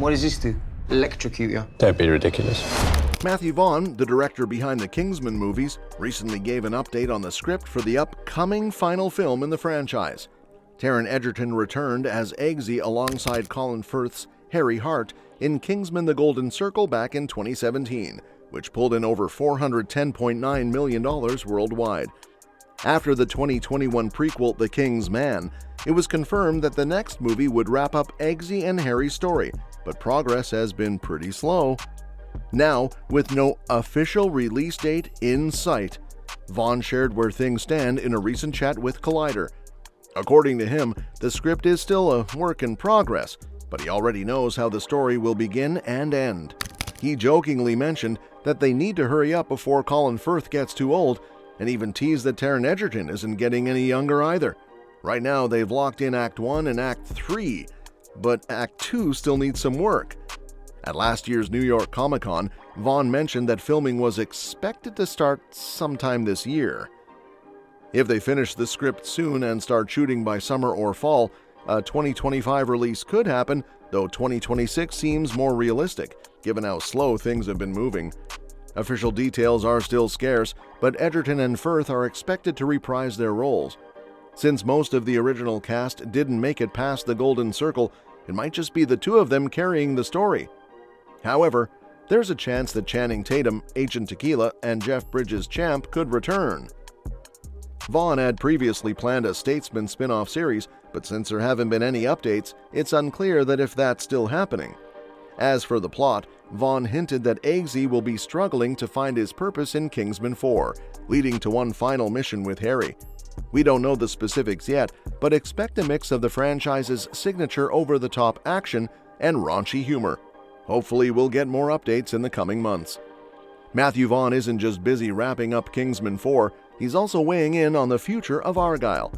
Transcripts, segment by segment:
What does this do? Electrocute you? Don't be ridiculous. Matthew Vaughn, the director behind the Kingsman movies, recently gave an update on the script for the upcoming final film in the franchise. Taron Egerton returned as Eggsy alongside Colin Firth's Harry Hart in Kingsman: The Golden Circle back in 2017, which pulled in over $410.9 million worldwide. After the 2021 prequel The Kingsman, it was confirmed that the next movie would wrap up Eggsy and Harry's story, but progress has been pretty slow. Now, with no official release date in sight, Vaughn shared where things stand in a recent chat with Collider. According to him, the script is still a work in progress, but he already knows how the story will begin and end. He jokingly mentioned that they need to hurry up before Colin Firth gets too old, and even teased that Taron Egerton isn't getting any younger either. Right now, they've locked in Act 1 and Act 3, but Act 2 still needs some work. At last year's New York Comic-Con, Vaughn mentioned that filming was expected to start sometime this year. If they finish the script soon and start shooting by summer or fall, a 2025 release could happen, though 2026 seems more realistic, given how slow things have been moving. Official details are still scarce, but Egerton and Firth are expected to reprise their roles. Since most of the original cast didn't make it past the Golden Circle, it might just be the two of them carrying the story. However, there's a chance that Channing Tatum, Agent Tequila, and Jeff Bridges' Champ could return. Vaughn had previously planned a Statesman spin-off series, but since there haven't been any updates, it's unclear that if that's still happening. As for the plot, Vaughn hinted that Eggsy will be struggling to find his purpose in Kingsman 4, leading to one final mission with Harry. We don't know the specifics yet, but expect a mix of the franchise's signature over-the-top action and raunchy humor. Hopefully we'll get more updates in the coming months. Matthew Vaughn isn't just busy wrapping up Kingsman 4, he's also weighing in on the future of Argylle.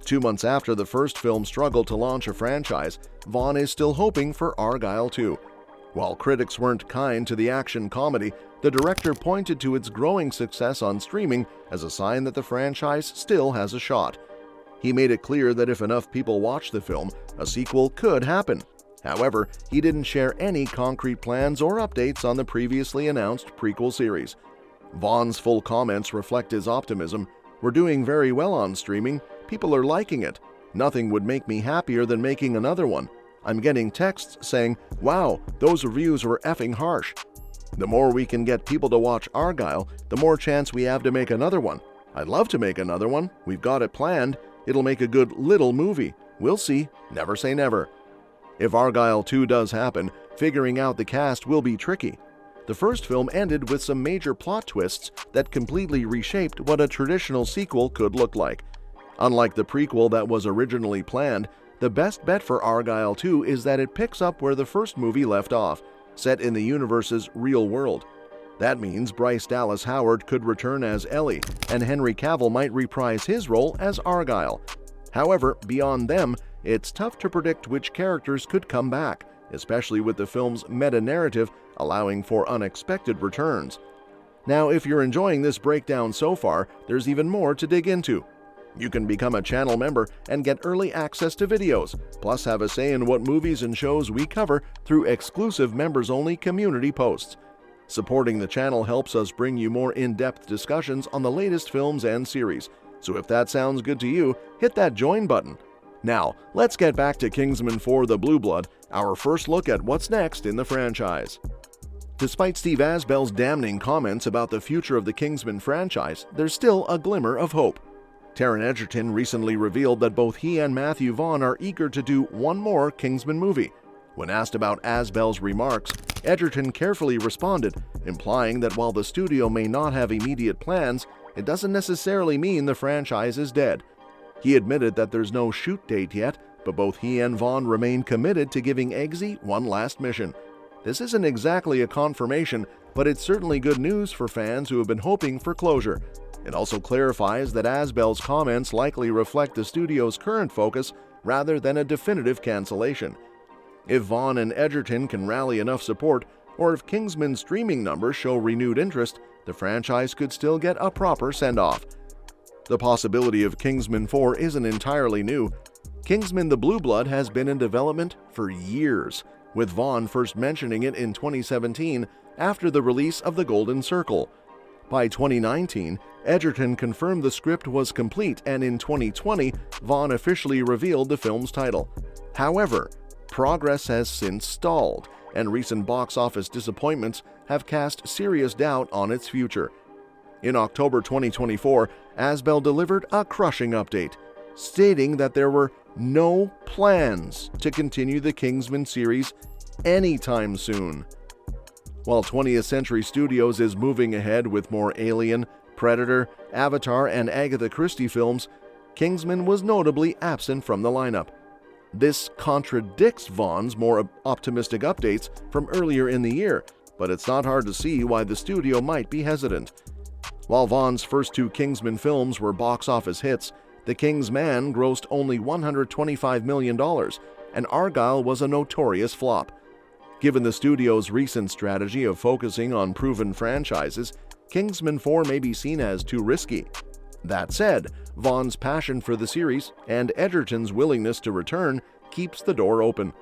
2 months after the first film struggled to launch a franchise, Vaughn is still hoping for Argylle 2. While critics weren't kind to the action comedy, the director pointed to its growing success on streaming as a sign that the franchise still has a shot. He made it clear that if enough people watch the film, a sequel could happen. However, he didn't share any concrete plans or updates on the previously announced prequel series. Vaughn's full comments reflect his optimism. "We're doing very well on streaming. People are liking it. Nothing would make me happier than making another one. I'm getting texts saying, 'Wow, those reviews were effing harsh.' The more we can get people to watch Argylle, the more chance we have to make another one. I'd love to make another one. We've got it planned. It'll make a good little movie. We'll see. Never say never." If Argylle 2 does happen, figuring out the cast will be tricky. The first film ended with some major plot twists that completely reshaped what a traditional sequel could look like. Unlike the prequel that was originally planned, the best bet for Argylle 2 is that it picks up where the first movie left off, set in the universe's real world. That means Bryce Dallas Howard could return as Ellie, and Henry Cavill might reprise his role as Argylle. However, beyond them, it's tough to predict which characters could come back, especially with the film's meta-narrative allowing for unexpected returns. Now, if you're enjoying this breakdown so far, there's even more to dig into. You can become a channel member and get early access to videos, plus have a say in what movies and shows we cover through exclusive members-only community posts. Supporting the channel helps us bring you more in-depth discussions on the latest films and series. So if that sounds good to you, hit that join button. Now, let's get back to Kingsman 4: The Blue Blood, our first look at what's next in the franchise. Despite Steve Asbell's damning comments about the future of the Kingsman franchise, there's still a glimmer of hope. Taron Egerton recently revealed that both he and Matthew Vaughn are eager to do one more Kingsman movie. When asked about Asbell's remarks, Egerton carefully responded, implying that while the studio may not have immediate plans, it doesn't necessarily mean the franchise is dead. He admitted that there's no shoot date yet, but both he and Vaughn remain committed to giving Eggsy one last mission. This isn't exactly a confirmation, but it's certainly good news for fans who have been hoping for closure. It also clarifies that Asbell's comments likely reflect the studio's current focus rather than a definitive cancellation. If Vaughn and Egerton can rally enough support, or if Kingsman's streaming numbers show renewed interest, the franchise could still get a proper send-off. The possibility of Kingsman 4 isn't entirely new. Kingsman: The Blue Blood has been in development for years, with Vaughn first mentioning it in 2017 after the release of The Golden Circle. By 2019, Egerton confirmed the script was complete, and in 2020, Vaughn officially revealed the film's title. However, progress has since stalled, and recent box office disappointments have cast serious doubt on its future. In October 2024, Asbel delivered a crushing update, stating that there were no plans to continue the Kingsman series anytime soon. While 20th Century Studios is moving ahead with more Alien, Predator, Avatar, and Agatha Christie films, Kingsman was notably absent from the lineup. This contradicts Vaughn's more optimistic updates from earlier in the year, but it's not hard to see why the studio might be hesitant. While Vaughn's first two Kingsman films were box office hits, The Kingsman grossed only $125 million, and Argylle was a notorious flop. Given the studio's recent strategy of focusing on proven franchises, Kingsman 4 may be seen as too risky. That said, Vaughn's passion for the series and Egerton's willingness to return keeps the door open.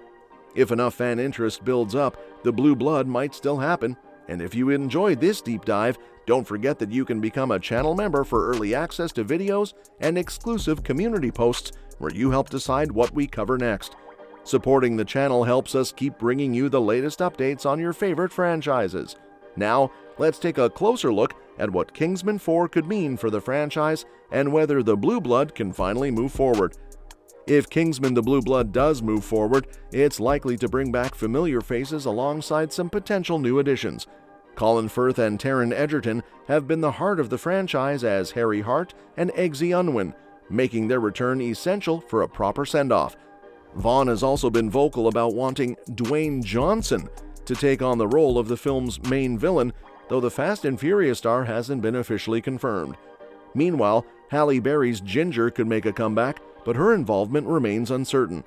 If enough fan interest builds up, the blue blood might still happen, and if you enjoyed this deep dive, don't forget that you can become a channel member for early access to videos and exclusive community posts where you help decide what we cover next. Supporting the channel helps us keep bringing you the latest updates on your favorite franchises. Now, let's take a closer look at what Kingsman 4 could mean for the franchise and whether the blue blood can finally move forward. If Kingsman the Blue Blood does move forward, it's likely to bring back familiar faces alongside some potential new additions. Colin Firth and Taron Egerton have been the heart of the franchise as Harry Hart and Eggsy Unwin, making their return essential for a proper send-off. Vaughn has also been vocal about wanting Dwayne Johnson to take on the role of the film's main villain, though the Fast and Furious star hasn't been officially confirmed. Meanwhile, Halle Berry's Ginger could make a comeback, but her involvement remains uncertain.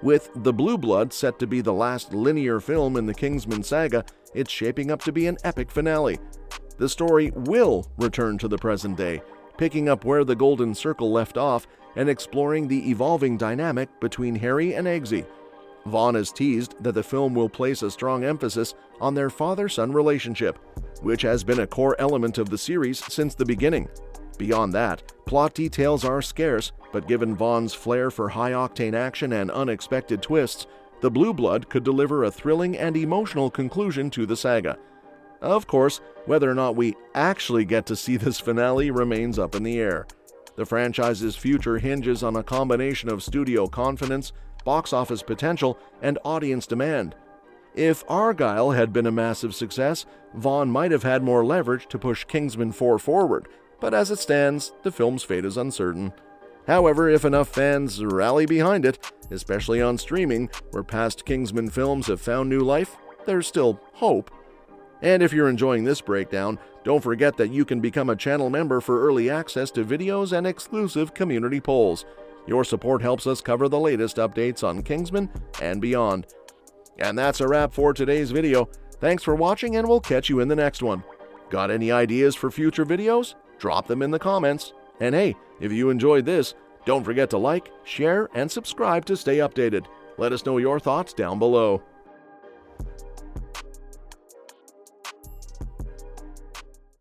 With The Blue Blood set to be the last linear film in the Kingsman saga, it's shaping up to be an epic finale. The story will return to the present day, picking up where The Golden Circle left off and exploring the evolving dynamic between Harry and Eggsy. Vaughn has teased that the film will place a strong emphasis on their father-son relationship, which has been a core element of the series since the beginning. Beyond that, plot details are scarce, but given Vaughn's flair for high-octane action and unexpected twists, The Blue Blood could deliver a thrilling and emotional conclusion to the saga. Of course, whether or not we actually get to see this finale remains up in the air. The franchise's future hinges on a combination of studio confidence, box office potential, and audience demand. If Argylle had been a massive success, Vaughn might have had more leverage to push Kingsman 4 forward, but as it stands, the film's fate is uncertain. However, if enough fans rally behind it, especially on streaming, where past Kingsman films have found new life, there's still hope. And if you're enjoying this breakdown, don't forget that you can become a channel member for early access to videos and exclusive community polls. Your support helps us cover the latest updates on Kingsman and beyond. And that's a wrap for today's video. Thanks for watching, and we'll catch you in the next one. Got any ideas for future videos? Drop them in the comments. And hey, if you enjoyed this, don't forget to like, share, and subscribe to stay updated. Let us know your thoughts down below.